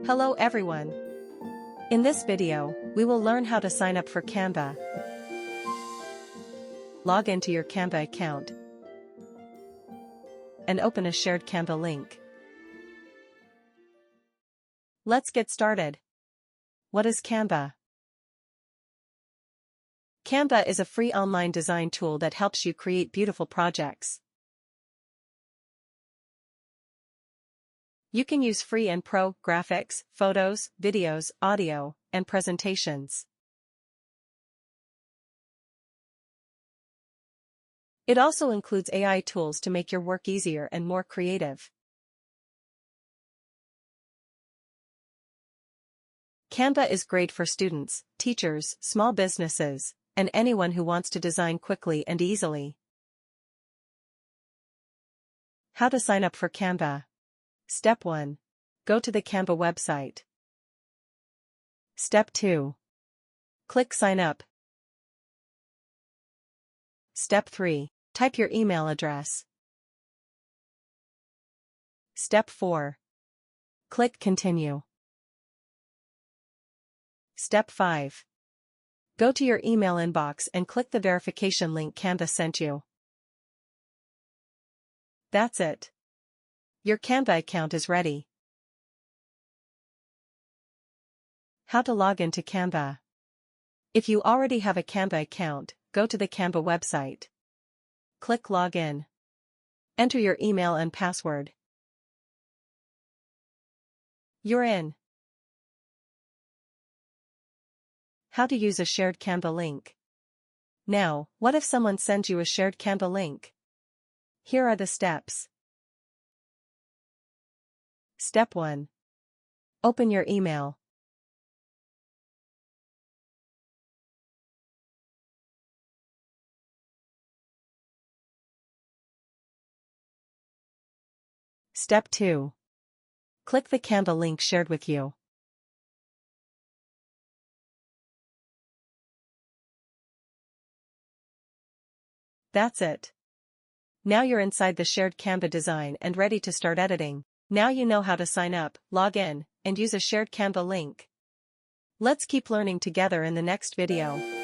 Hello everyone. In this video, we will learn how to sign up for Canva. Log into your Canva account and open a shared Canva link. Let's get started. What is Canva? Canva is a free online design tool that helps you create beautiful projects. You can use free and pro graphics, photos, videos, audio, and presentations. It also includes AI tools to make your work easier and more creative. Canva is great for students, teachers, small businesses, and anyone who wants to design quickly and easily. How to sign up for Canva? Step 1. Go to the Canva website. Step 2. Click Sign Up. Step 3. Type your email address. Step 4. Click Continue. Step 5. Go to your email inbox and click the verification link Canva sent you. That's it. Your Canva account is ready. How to log into Canva? If you already have a Canva account, go to the Canva website. Click Login. Enter your email and password. You're in. How to use a shared Canva link? Now, what if someone sends you a shared Canva link? Here are the steps. Step 1. Open your email. Step 2. Click the Canva link shared with you. That's it. Now you're inside the shared Canva design and ready to start editing. Now you know how to sign up, log in, and use a shared Canva link. Let's keep learning together in the next video.